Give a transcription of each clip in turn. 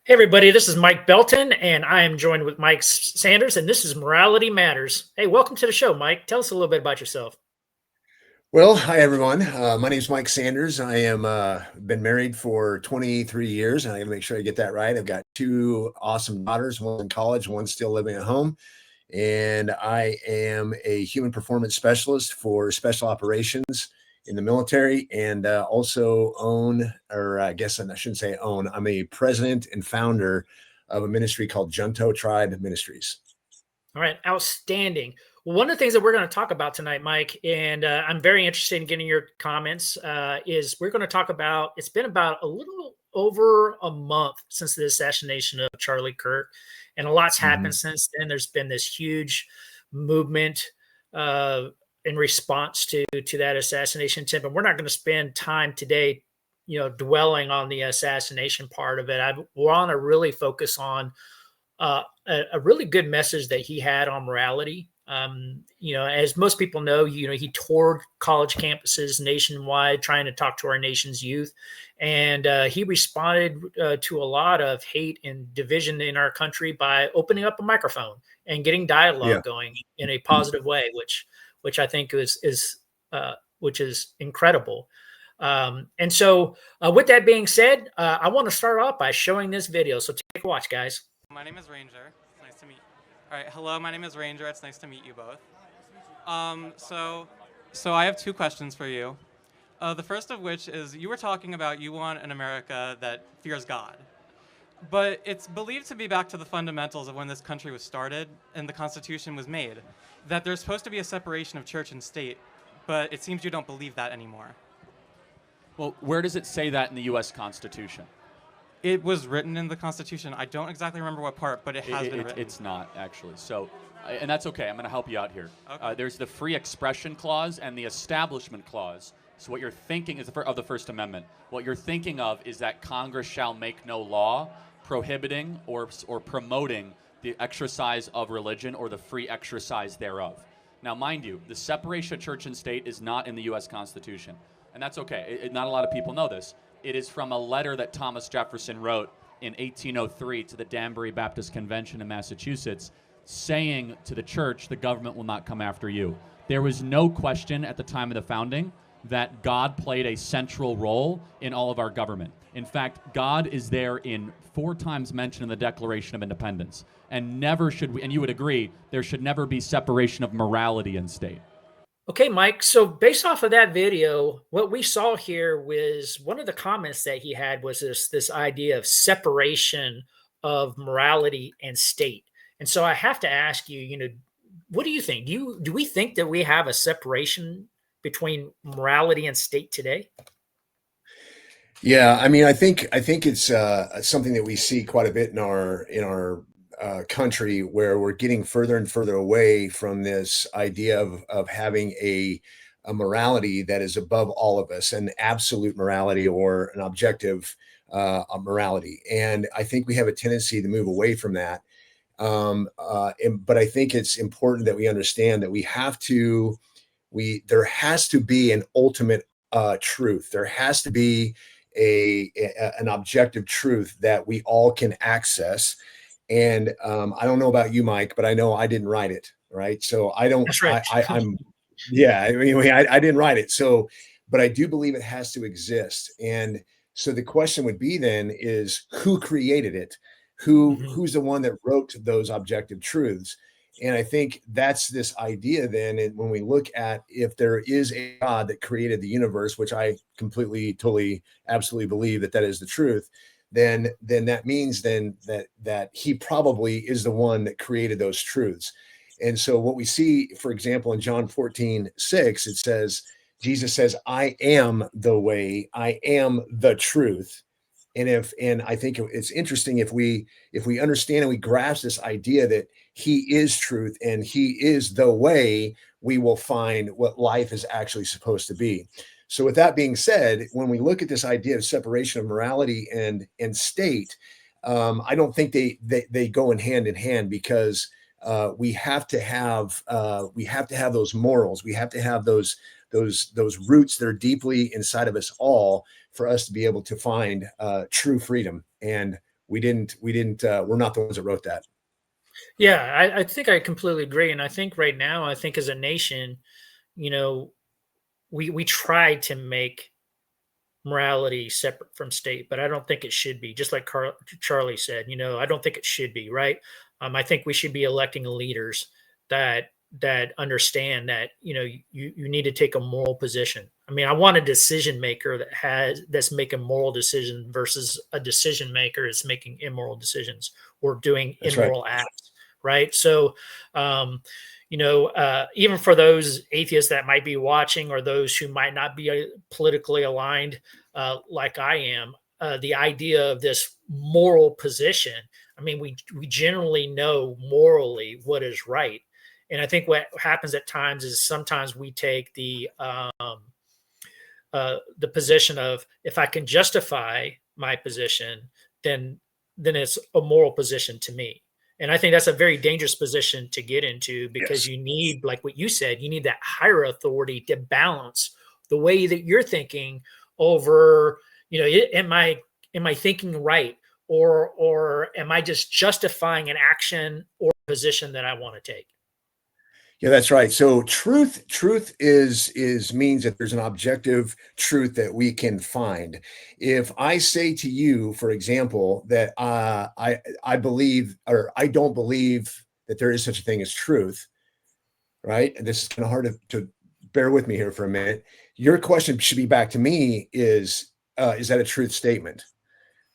Hey, everybody, this is Mike Belton, and I am joined with Mike Saunders, and this is Morality Matters. Hey, welcome to the show, Mike. Tell us a little bit about yourself. Well, hi everyone. My name is Mike Saunders. I am been married for 23 years, and I got to make sure I get that right. I've got two awesome daughters, one in college, one still living at home, and I am a human performance specialist for special operations in the military, and also own, or I guess I shouldn't say own. I'm a president and founder of a ministry called Junto Tribe Ministries. All right, outstanding. Well, one of the things that we're going to talk about tonight, Mike, and I'm very interested in getting your comments, is we're going to talk about it's been about a little over a month since the assassination of Charlie Kirk, and a lot's happened since then. There's been this huge movement in response to that assassination attempt, and we're not going to spend time today, dwelling on the assassination part of it. I want to really focus on a really good message that he had on morality. As most people know, he toured college campuses nationwide trying to talk to our nation's youth. And he responded to a lot of hate and division in our country by opening up a microphone and getting dialogue going in a positive way, which I think which is incredible. And so with that being said, I want to start off by showing this video. So take a watch, guys. My name is Ranger. It's nice to meet you. All right, hello, my name is Ranger. It's nice to meet you both. So I have two questions for you. The first of which is you were talking about you want an America that fears God. But it's believed to be back to the fundamentals of when this country was started and the Constitution was made, that there's supposed to be a separation of church and state, but it seems you don't believe that anymore. Well, where does it say that in the U.S. Constitution? It was written in the Constitution. I don't exactly remember what part, but it has been written. It's not, actually. So, and that's okay. I'm going to help you out here. Okay. There's the Free Expression Clause and the Establishment Clause. So what you're thinking is of the First Amendment. What you're thinking of is that Congress shall make no law prohibiting or promoting the exercise of religion or the free exercise thereof. Now, mind you, the separation of church and state is not in the U.S. Constitution. And that's okay. Not a lot of people know this. It is from a letter that Thomas Jefferson wrote in 1803 to the Danbury Baptist Convention in Massachusetts, saying to the church, the government will not come after you. There was no question at the time of the founding that God played a central role in all of our government. In fact, God is there in 4 times mentioned in the Declaration of Independence. And never should we, and you would agree, there should never be separation of morality in state. Okay, Mike. So based off of that video, what we saw here was one of the comments that he had was this idea of separation of morality and state. And so I have to ask you, what do you think? Do we think that we have a separation between morality and state today? Yeah, I mean, I think it's something that we see quite a bit in our country, where we're getting further and further away from this idea of having a morality that is above all of us, an absolute morality or an objective morality. And I think we have a tendency to move away from that. But I think it's important that we understand that there has to be an ultimate truth. There has to be an objective truth that we all can access. And I don't know about you, Mike, but I know I didn't write it, right? So I don't. That's right. I didn't write it. So, but I do believe it has to exist. And so the question would be then is who created it? Who's the one that wrote those objective truths? And I think that's this idea then. And when we look at if there is a God that created the universe, which I completely, totally, absolutely believe that is the truth, then that means then that he probably is the one that created those truths. And so what we see, for example, in John 14:6, it says, Jesus says, I am the way, I am the truth. And I think it's interesting if we understand and we grasp this idea that he is truth and he is the way, we will find what life is actually supposed to be. So with that being said, when we look at this idea of separation of morality and state, I don't think they go in hand, because we have to have those morals. We have to have those roots that are deeply inside of us all for us to be able to find true freedom. And We're not the ones that wrote that. Yeah, I think I completely agree. And I think right now, I think as a nation, you know, we try to make morality separate from state, but I don't think it should be. Just like Charlie said, I don't think it should be, right. I think we should be electing leaders that understand that you need to take a moral position. I mean, I want a decision maker that's making moral decisions versus a decision maker that's making immoral decisions or doing That's right. immoral acts, right. So even for those atheists that might be watching or those who might not be politically aligned like I am, the idea of this moral position, I mean, we generally know morally what is right. And I think what happens at times is sometimes we take the position of, if I can justify my position, then it's a moral position to me. And I think that's a very dangerous position to get into, because Yes. you need, like what you said, you need that higher authority to balance the way that you're thinking over, am I thinking right? Or am I just justifying an action or position that I want to take? Yeah, that's right. So truth is means that there's an objective truth that we can find. If I say to you, for example, that I believe, or I don't believe that there is such a thing as truth, right? And this is kind of hard to bear with me here for a minute. Your question should be back to me is that a truth statement?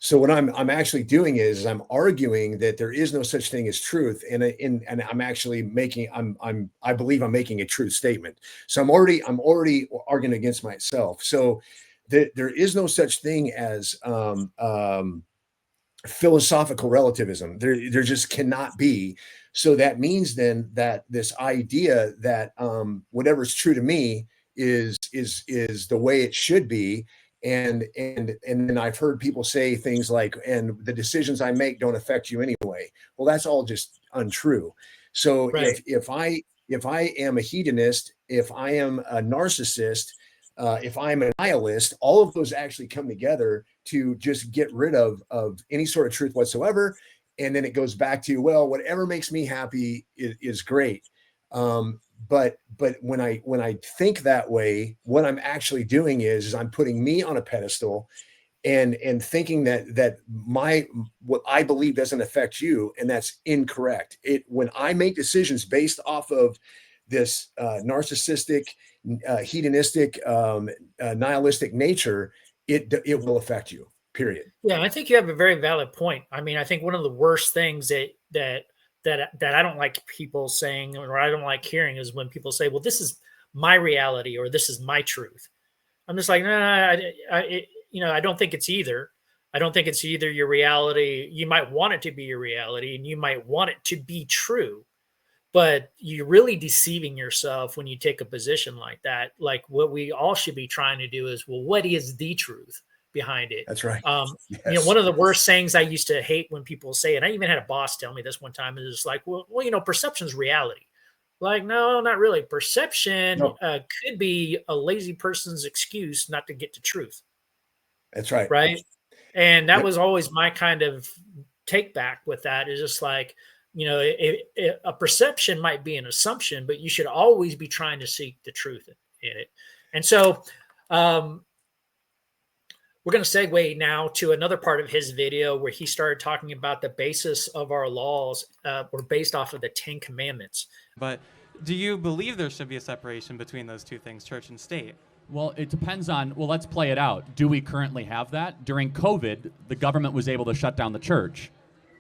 So what I'm actually doing is I'm arguing that there is no such thing as truth, and I'm actually making I believe I'm making a truth statement. So I'm already arguing against myself. So there is no such thing as philosophical relativism. There just cannot be. So that means then that this idea that whatever's true to me is the way it should be. And then I've heard people say things like, and the decisions I make don't affect you anyway. Well, that's all just untrue. So Right. if I am a hedonist, if I am a narcissist, if I'm a nihilist, all of those actually come together to just get rid of any sort of truth whatsoever. And then it goes back to, well, whatever makes me happy is great. But when I think that way, what I'm actually doing is I'm putting me on a pedestal and thinking that what I believe doesn't affect you, and that's incorrect. When I make decisions based off of this narcissistic, hedonistic, nihilistic nature, it will affect you. Period. Yeah, I think you have a very valid point. I mean, I think one of the worst things that I don't like people saying, or I don't like hearing, is when people say, "Well, this is my reality," or "This is my truth." I'm just like, nah, I don't think it's either. I don't think it's either your reality. You might want it to be your reality, and you might want it to be true, but you're really deceiving yourself when you take a position like that. Like, what we all should be trying to do is, well, what is the truth behind it? That's right. Yes. One of the worst sayings I used to hate when people say, and I even had a boss tell me this one time, is like, well, perception's reality. Like, no, not really. Perception could be a lazy person's excuse not to get to truth. That's right. Right. And that was always my kind of take back with that, is just like, a perception might be an assumption, but you should always be trying to seek the truth in it. And so we're going to segue now to another part of his video where he started talking about the basis of our laws were based off of the 10 Commandments. But do you believe there should be a separation between those two things, church and state? Well, it depends on, let's play it out. Do we currently have that? During COVID, the government was able to shut down the church.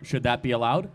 Should that be allowed?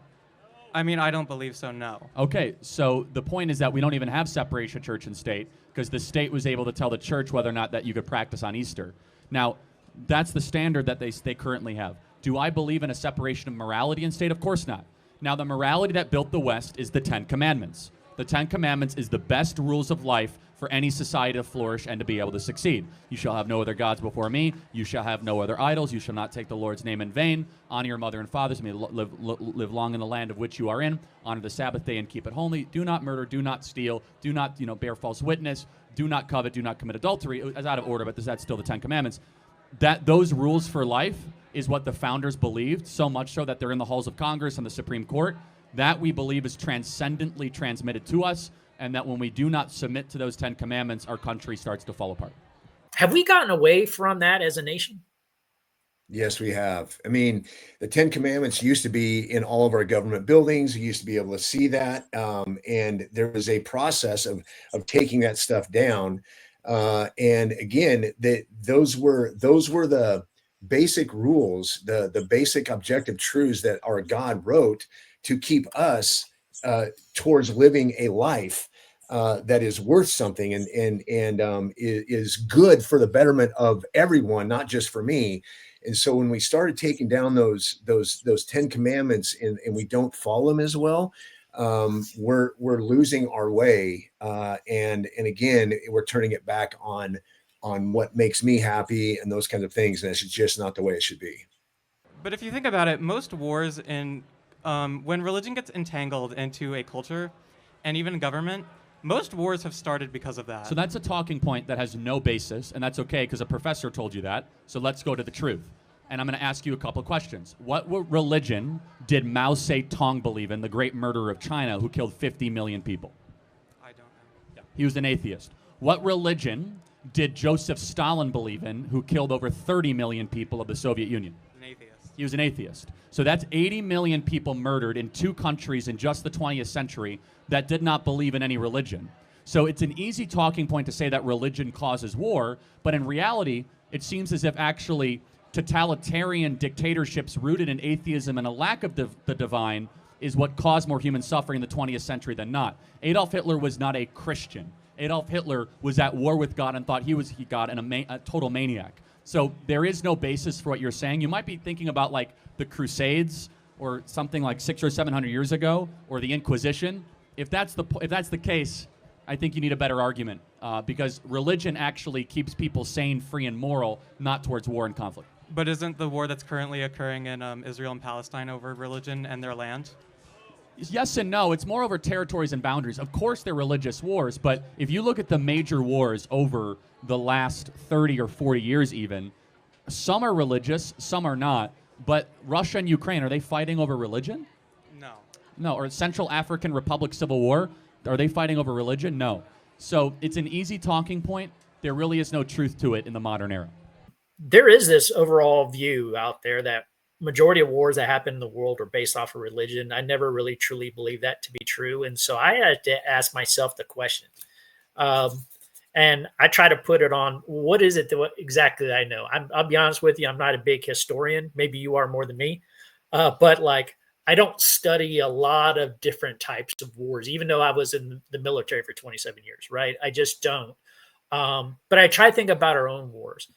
I mean, I don't believe so, no. Okay, so the point is that we don't even have separation of church and state because the state was able to tell the church whether or not that you could practice on Easter. Now, that's the standard that they currently have. Do I believe in a separation of morality and state? Of course not. Now, the morality that built the West is the 10 Commandments. The 10 Commandments is the best rules of life for any society to flourish and to be able to succeed. You shall have no other gods before me. You shall have no other idols. You shall not take the Lord's name in vain. Honor your mother and fathers. May live long in the land of which you are in. Honor the Sabbath day and keep it holy. Do not murder. Do not steal. Do not bear false witness. Do not covet. Do not commit adultery. It's out of order, but that's still the 10 Commandments. that those rules for life is what the founders believed, so much so that they're in the halls of Congress and the Supreme Court. That we believe is transcendently transmitted to us, and that when we do not submit to those 10 commandments, our country starts to fall apart. Have we gotten away from that as a nation? Yes, we have. I mean, the 10 Commandments used to be in all of our government buildings. You used to be able to see that. And there was a process of taking that stuff down. And again, those were the basic rules, the basic objective truths that our God wrote to keep us towards living a life that is worth something and is good for the betterment of everyone, not just for me. And so when we started taking down those 10 commandments and we don't follow them as well, we're losing our way. And again, we're turning it back on what makes me happy and those kinds of things. And it's just not the way it should be. But if you think about it, most wars when religion gets entangled into a culture and even government, most wars have started because of that. So that's a talking point that has no basis, and that's okay because a professor told you that. So let's go to the truth. And I'm going to ask you a couple of questions. What religion did Mao Zedong believe in, the great murderer of China who killed 50 million people? I don't know. Yeah. He was an atheist. What religion did Joseph Stalin believe in, who killed over 30 million people of the Soviet Union? An atheist. He was an atheist. So that's 80 million people murdered in 2 countries in just the 20th century that did not believe in any religion. So it's an easy talking point to say that religion causes war, but in reality, it seems as if actually totalitarian dictatorships rooted in atheism and a lack of the divine is what caused more human suffering in the 20th century than not. Adolf Hitler was not a Christian. Adolf Hitler was at war with God and thought he was God and a total maniac. So there is no basis for what you're saying. You might be thinking about like the Crusades or something like 600 or 700 years ago, or the Inquisition. If that's the case, I think you need a better argument because religion actually keeps people sane, free, and moral, not towards war and conflict. But isn't the war that's currently occurring in Israel and Palestine over religion and their land? Yes and no. It's more over territories and boundaries. Of course, they're religious wars, but if you look at the major wars over the last 30 or 40 years even, some are religious, some are not. But Russia and Ukraine, are they fighting over religion? No. No. Or Central African Republic Civil War, are they fighting over religion? No. So it's an easy talking point. There really is no truth to it in the modern era. There is this overall view out there that majority of wars that happen in the world are based off of religion. I never really truly believe that to be true. And so I had to ask myself the question. And I try to put it on, what is it exactly that I know? I'll be honest with you, I'm not a big historian. Maybe you are more than me. But like, I don't study a lot of different types of wars, even though I was in the military for 27 years, right? I just don't. But I try to think about our own wars.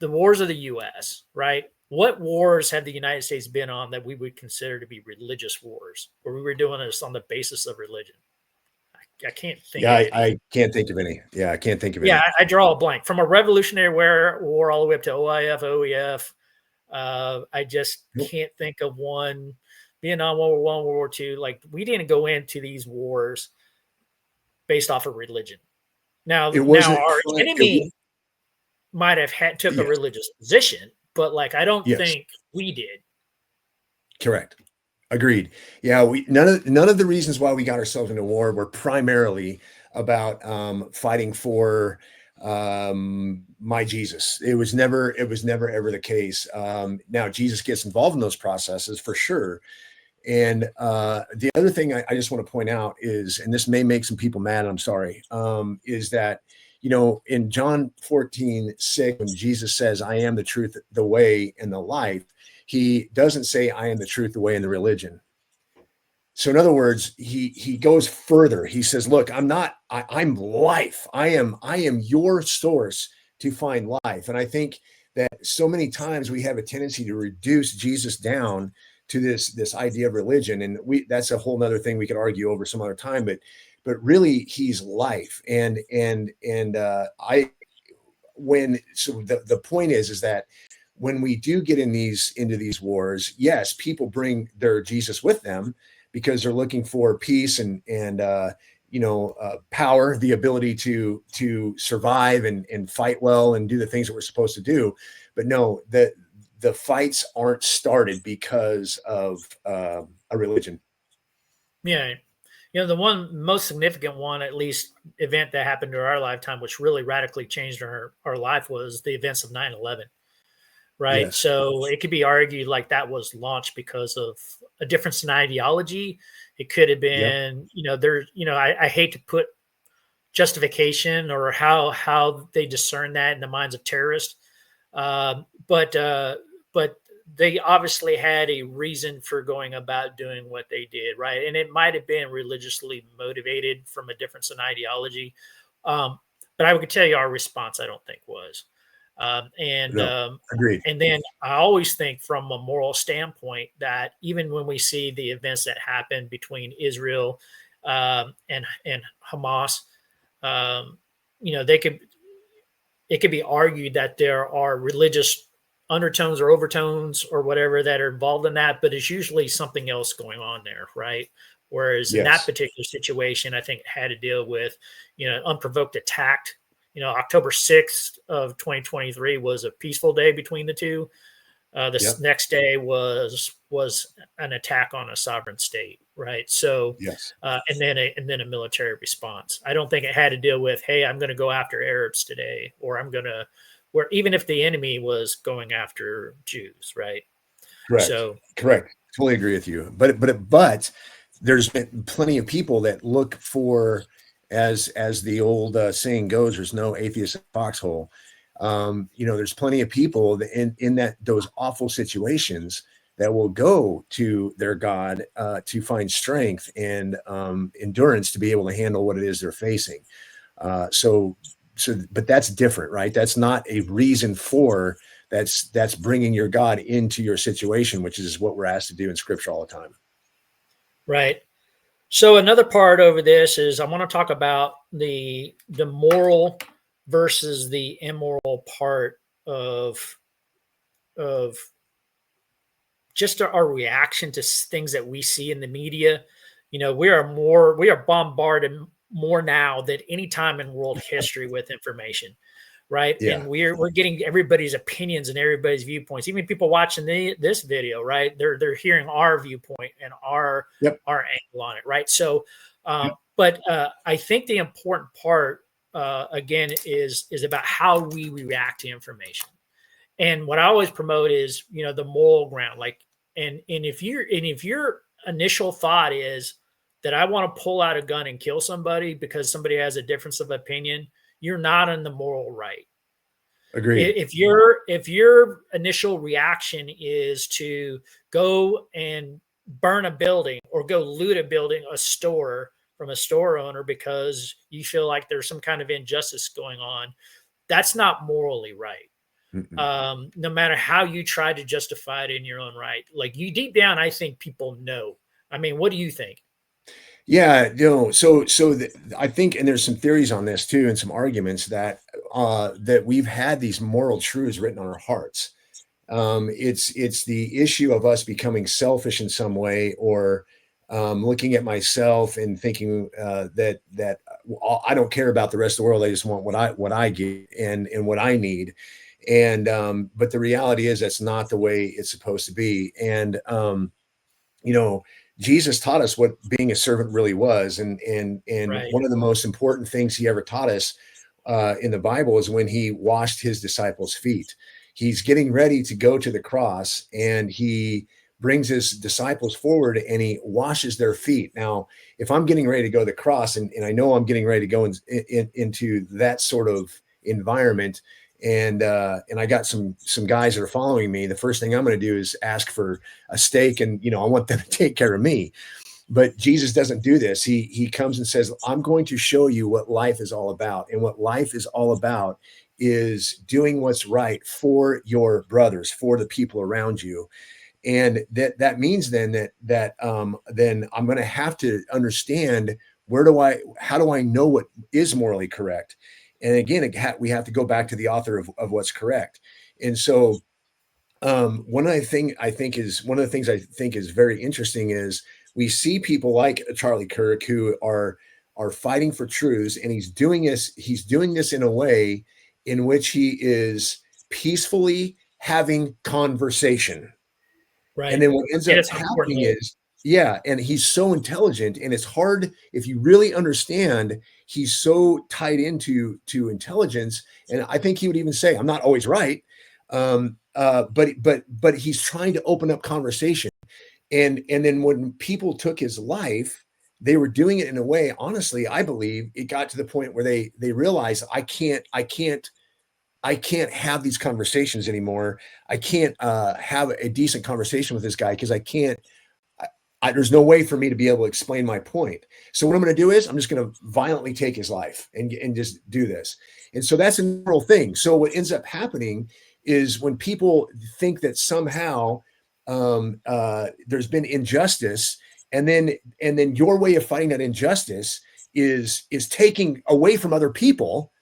The wars of the U.S., right? What wars have the United States been on that we would consider to be religious wars, where we were doing this on the basis of religion? I can't think. Yeah, I can't think of any. Yeah, I can't think of any. Yeah, I draw a blank. From a Revolutionary War all the way up to OIF, OEF, I just can't think of one. Vietnam, World War I, World War II. Like, we didn't go into these wars based off of religion. Now our enemy might have took a religious position, but like, I don't think we did. Correct. Agreed. Yeah, none of the reasons why we got ourselves into war were primarily about fighting for my Jesus. It was never ever the case. Now Jesus gets involved in those processes for sure. And the other thing I just want to point out is, and this may make some people mad, I'm sorry, is that, in John 14:6, when Jesus says, I am the truth, the way, and the life, he doesn't say, I am the truth, the way, and the religion. So in other words, he goes further. He says, look, I'm life. I am your source to find life. And I think that so many times we have a tendency to reduce Jesus down to this idea of religion. And that's a whole nother thing we could argue over some other time, but really he's life. And the point is that when we do get into these wars, yes, people bring their Jesus with them because they're looking for peace and power, the ability to survive and fight well and do the things that we're supposed to do. no, the fights aren't started because of a religion. Yeah. The one most significant one, at least event that happened during our lifetime, which really radically changed our life, was the events of 9/11. Right. Yes. So it could be argued like that was launched because of a difference in ideology. It could have Yep. been, I hate to put justification or how they discern that in the minds of terrorists. But they obviously had a reason for going about doing what they did, right? And it might have been religiously motivated from a difference in ideology. Um, but I would tell you our response, I don't think was. Um, and No. um, Agreed. and then I always think from a moral standpoint that even when we see the events that happen between Israel and Hamas, um, they could it could be argued that there are religious undertones or overtones or whatever that are involved in that, but it's usually something else going on there, right? Whereas in that Yes. particular situation, I think it had to deal with, unprovoked attack. October 6th of 2023 was a peaceful day between the two. The Yep. next day was an attack on a sovereign state, right? So, Yes. and then a military response. I don't think it had to deal with, hey, I'm going to go after Arabs today, or I'm going to, where even if the enemy was going after Jews, right? Correct. So, Correct. Totally agree with you. But there's been plenty of people that look for, as the old saying goes, there's no atheist in a foxhole. There's plenty of people that in that those awful situations that will go to their God to find strength and endurance to be able to handle what it is they're facing. But that's different, right? That's not a reason for that's bringing your God into your situation, which is what we're asked to do in Scripture all the time. right. So another part over this is I want to talk about the moral versus the immoral part of just our reaction to things that we see in the media. We are bombarded more now than any time in world history with information, right? Yeah. And we're getting everybody's opinions and everybody's viewpoints. Even people watching this video, right? They're hearing our viewpoint and our Yep. angle on it, right? So, Yep. but I think the important part again is about how we react to information. And what I always promote is, the moral ground. Like, and if your initial thought is that I want to pull out a gun and kill somebody because somebody has a difference of opinion, you're not in the moral right. Agreed. If your initial reaction is to go and burn a building or go loot a building, a store from a store owner because you feel like there's some kind of injustice going on, that's not morally right. No matter how you try to justify it in your own right, like you deep down, I think people know. I mean, what do you think? Yeah, no. I think, and there's some theories on this too, and some arguments that we've had these moral truths written on our hearts. It's the issue of us becoming selfish in some way, or looking at myself and thinking that I don't care about the rest of the world. I just want what I get and what I need. And but the reality is that's not the way it's supposed to be. And Jesus taught us what being a servant really was, and Right. one of the most important things he ever taught us in the Bible is when he washed his disciples' feet. He's getting ready to go to the cross, and he brings his disciples forward and he washes their feet. Now, if I'm getting ready to go to the cross, and I know I'm getting ready to go into that sort of environment, and I got some guys that are following me, the first thing I'm going to do is ask for a steak, and I want them to take care of me. But Jesus doesn't do this. He comes and says, I'm going to show you what life is all about. And what life is all about is doing what's right for your brothers, for the people around you. And that means then that then I'm going to have to understand how do I know what is morally correct? And again, we have to go back to the author of what's correct. And so one of the things I think is very interesting is we see people like Charlie Kirk who are fighting for truths, and he's doing this in a way in which he is peacefully having conversation. Right. And then what ends And up it's an important happening note. is, yeah, and he's so intelligent, and it's hard if you really understand. He's so tied into intelligence, and I think he would even say, "I'm not always right," but he's trying to open up conversation. And then when people took his life, they were doing it in a way. Honestly, I believe it got to the point where they realized, I can't have these conversations anymore. I can't have a decent conversation with this guy because I can't. There's no way for me to be able to explain my point. So what I'm going to do is I'm just going to violently take his life and just do this. And so that's a normal thing. So what ends up happening is when people think that somehow there's been injustice, and then your way of fighting that injustice is taking away from other people,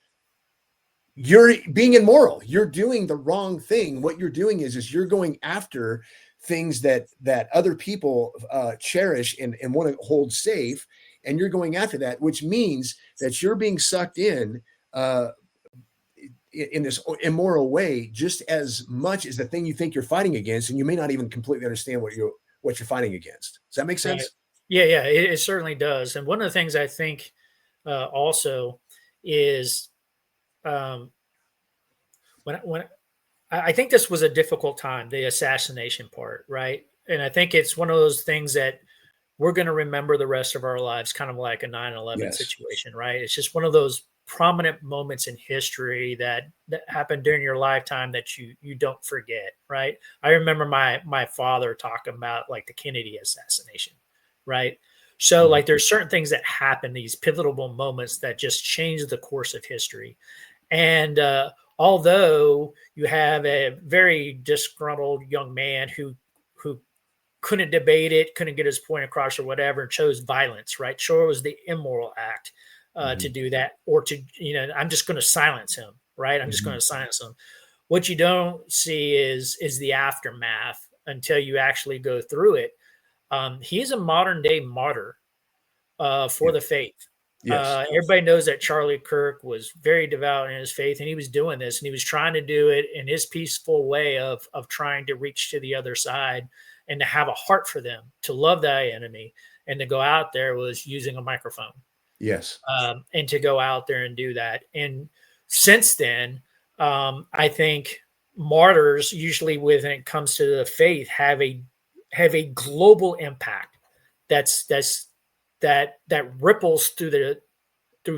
you're being immoral. You're doing the wrong thing. What you're doing is you're going after things that other people cherish and want to hold safe, and you're going after that, which means that you're being sucked in this immoral way just as much as the thing you think you're fighting against, and you may not even completely understand what you're fighting against. Does that make Right. sense? Yeah, it certainly does. And one of the things I think also is um, when I think this was a difficult time, the assassination part, right? And I think it's one of those things that we're going to remember the rest of our lives, kind of like a 9/11 Yes. situation, right? It's just one of those prominent moments in history that happened during your lifetime that you don't forget, right? I remember my father talking about like the Kennedy assassination, right? So Mhm. like there's certain things that happen, these pivotal moments that just change the course of history. And although you have a very disgruntled young man who couldn't debate it, couldn't get his point across or whatever, and chose violence, right? Sure, it was the immoral act to Mhm. do that, or to, I'm just going to silence him, right? I'm just going Mhm. to silence him. What you don't see is the aftermath until you actually go through it. He's a modern day martyr for Yeah. the faith. Yes. Everybody knows that Charlie Kirk was very devout in his faith, and he was doing this, and he was trying to do it in his peaceful way of trying to reach to the other side and to have a heart for them, to love thy enemy, and to go out there was using a microphone, Yes. and to go out there and do that. And since then, I think martyrs usually, when it comes to the faith, have a global impact that's that ripples through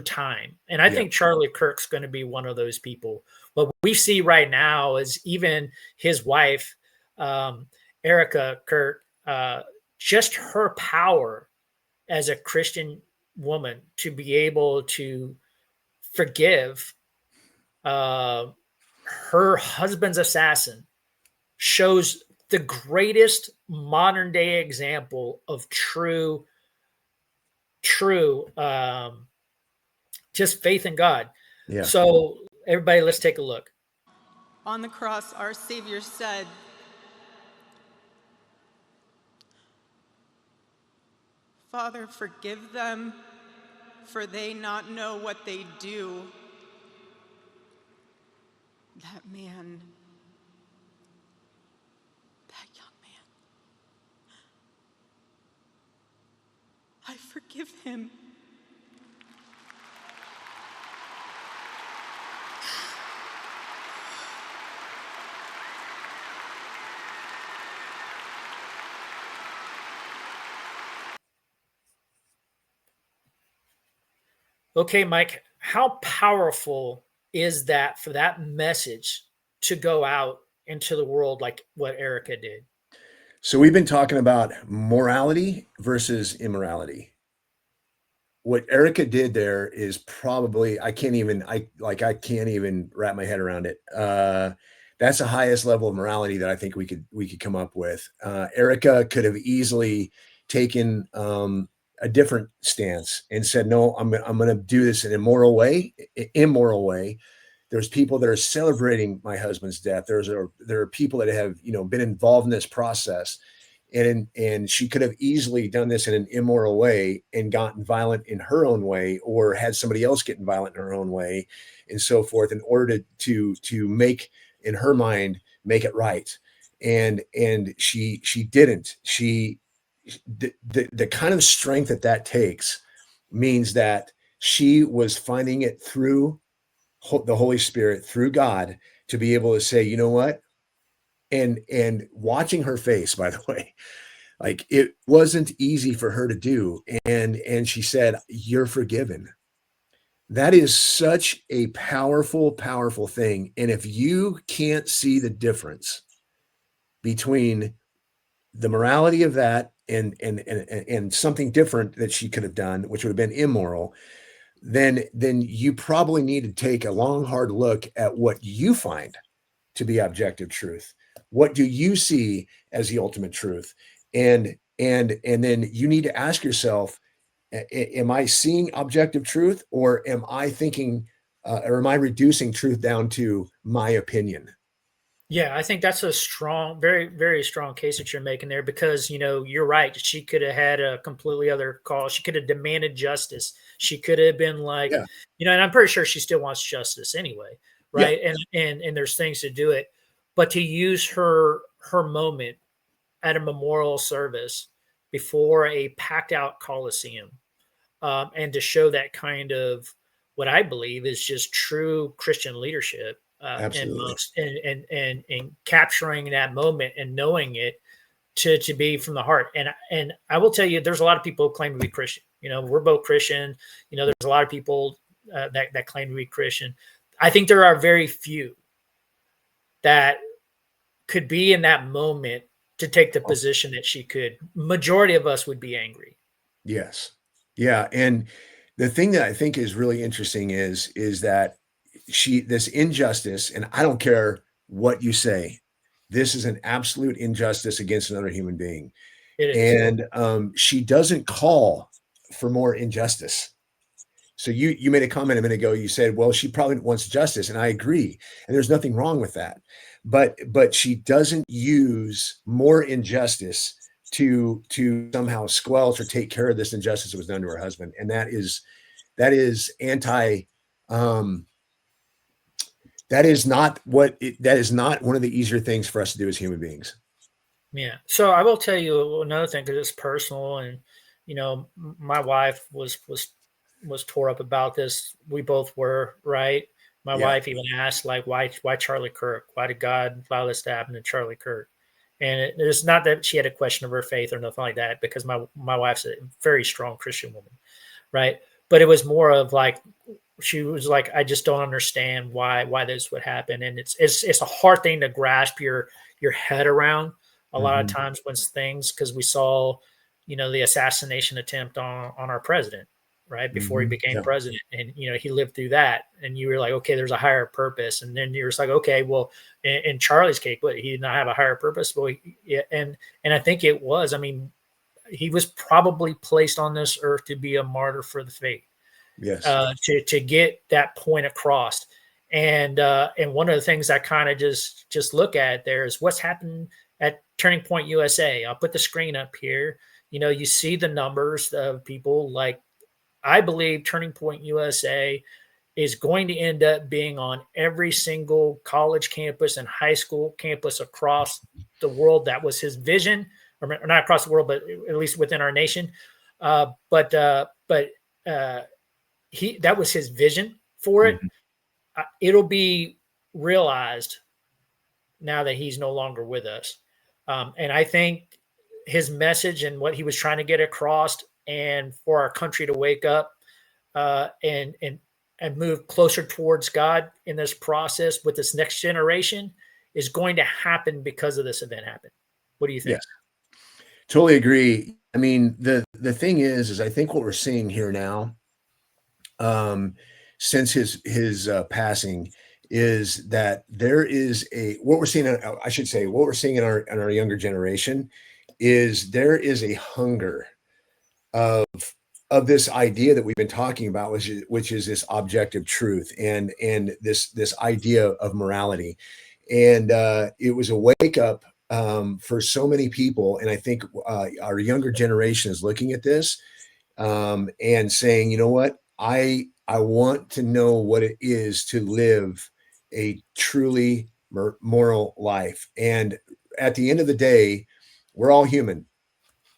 time. And I Yeah. think Charlie Kirk's going to be one of those people. What we see right now is even his wife, um, Erika Kirk, just her power as a Christian woman to be able to forgive uh, her husband's assassin shows the greatest modern day example of true just faith in God. Yeah. So everybody, let's take a look. On the cross, our Savior said, "Father, forgive them, for they not know what they do." That man, that young man, I forgive him. Okay, Mike, how powerful is that for that message to go out into the world like what Erica did? So we've been talking about morality versus immorality. What Erica did there is probably, I can't even wrap my head around it. That's the highest level of morality that I think we could come up with. Erica could have easily taken a different stance and said, "No, I'm going to do this in an immoral way." There's people that are celebrating my husband's death. There are people that have been involved in this process, and she could have easily done this in an immoral way and gotten violent in her own way, or had somebody else getting violent in her own way, and so forth, in order to make, in her mind, make it right. And she didn't. The kind of strength that takes means that she was finding it through the Holy Spirit, through God, to be able to say, you know what? And watching her face, by the way, like, it wasn't easy for her to do. And she said, "You're forgiven." That is such a powerful, powerful thing. And if you can't see the difference between the morality of that and something different that she could have done, which would have been immoral, then you probably need to take a long, hard look at what you find to be objective truth. What do you see as the ultimate truth? And then you need to ask yourself, am I seeing objective truth, or am I thinking, or am I reducing truth down to my opinion? Yeah, I think that's a strong, very, very strong case that you're making there, because, you're right. She could have had a completely other call. She could have demanded justice. She could have been like, Yeah. and I'm pretty sure she still wants justice anyway, Yeah. right? And there's things to do it, but to use her moment at a memorial service before a packed out Coliseum, and to show that kind of, what I believe is just true Christian leadership, and Absolutely. most and capturing that moment and knowing it to be from the heart. And I will tell you, there's a lot of people who claim to be Christian. We're both Christian. There's a lot of people that claim to be Christian. I think there are very few that could be in that moment to take the position that she could. Majority of us would be angry. Yes. Yeah. And the thing that I think is really interesting is that this injustice, and I don't care what you say, this is an absolute injustice against another human being. It is. And she doesn't call for more injustice. So you made a comment a minute ago. You said, well, she probably wants justice, and I agree. And there's nothing wrong with that. But she doesn't use more injustice to somehow squelch or take care of this injustice that was done to her husband. And that is anti. That is not one of the easier things for us to do as human beings. Yeah. So I will tell you another thing, because it's personal, and my wife was tore up about this. We both were, right. My Yeah. wife even asked, like, why Charlie Kirk? Why did God allow this to happen to Charlie Kirk? And it's not that she had a question of her faith or nothing like that, because my wife's a very strong Christian woman, right? But it was more of like, she was like, I just don't understand why this would happen. And it's a hard thing to grasp your head around a lot of times when things, because we saw, the assassination attempt on our president, right, before he became Yeah. president. And, he lived through that. And you were like, okay, there's a higher purpose. And then you're just like, okay, well, in Charlie's case, but he did not have a higher purpose. Well, yeah, and I think it was, I mean, he was probably placed on this earth to be a martyr for the faith. Yes. To get that point across. And one of the things I kind of just look at there is what's happened at Turning Point USA. I'll put the screen up here. You see the numbers of people. Like, I believe Turning Point USA is going to end up being on every single college campus and high school campus across the world. That was his vision, or not across the world, but at least within our nation. But that was his vision for it. It'll be realized now that he's no longer with us. And I think his message and what he was trying to get across, and for our country to wake up and move closer towards God in this process with this next generation, is going to happen because of this event happened. What do you think? Yes. Totally agree. I mean, the thing is I think what we're seeing here now, since his passing, is that there is what we're seeing in our younger generation is there is a hunger of this idea that we've been talking about, which is this objective truth and this idea of morality. And it was a wake up for so many people. And I think our younger generation is looking at this and saying, you know what, I want to know what it is to live a truly moral life. And at the end of the day, we're all human.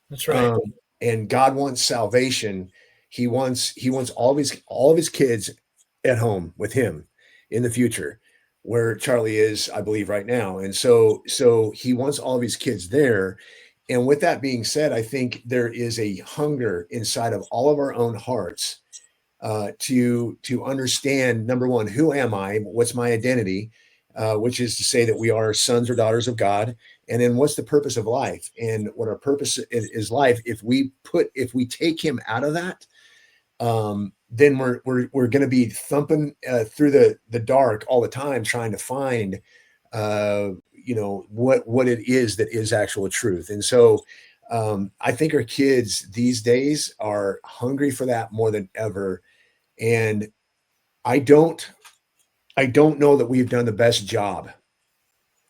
That's right. And God wants salvation. He wants all of his kids at home with him in the future, where Charlie is, I believe, right now. And so he wants all of his kids there. And with that being said, I think there is a hunger inside of all of our own hearts to understand, number one, who am I? What's my identity? Which is to say that we are sons or daughters of God. And then what's the purpose of life? And what our purpose is life. If we take him out of that, then we're going to be thumping through the dark all the time, trying to find what it is that is actual truth. And so I think our kids these days are hungry for that more than ever. And I don't know that we've done the best job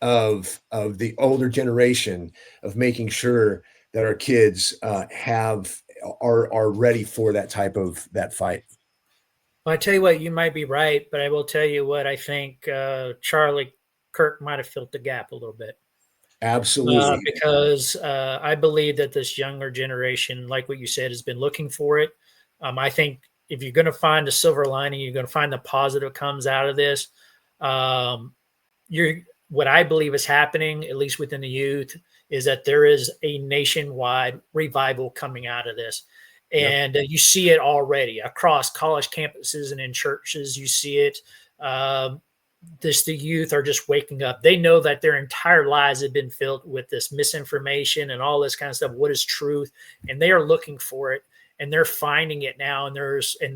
of the older generation of making sure that our kids are ready for that type of that fight. Well, I tell you what, you might be right, but I will tell you what I think Charlie Kirk might have filled the gap a little bit. Absolutely. Because I believe that this younger generation, like what you said, has been looking for it. I think if you're going to find a silver lining, you're going to find the positive comes out of this. What I believe is happening, at least within the youth, is that there is a nationwide revival coming out of this. And you see it already across college campuses and in churches. You see it. The youth are just waking up. They know that their entire lives have been filled with this misinformation and all this kind of stuff. What is truth? And they are looking for it, and they're finding it now. And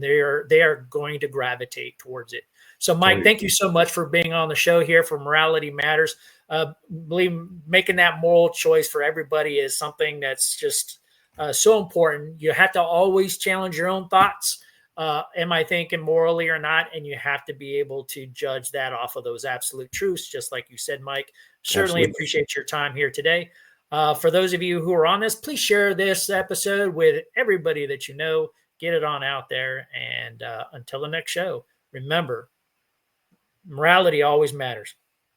they are going to gravitate towards it. So, Mike, thank you so much for being on the show here for Morality Matters. Believe making that moral choice for everybody is something that's just so important. You have to always challenge your own thoughts. Am I thinking morally or not? And you have to be able to judge that off of those absolute truths, just like you said, Mike. Certainly appreciate your time here today. For those of you who are on this, please share this episode with everybody that you know. Get it on out there. And until the next show, remember, morality always matters.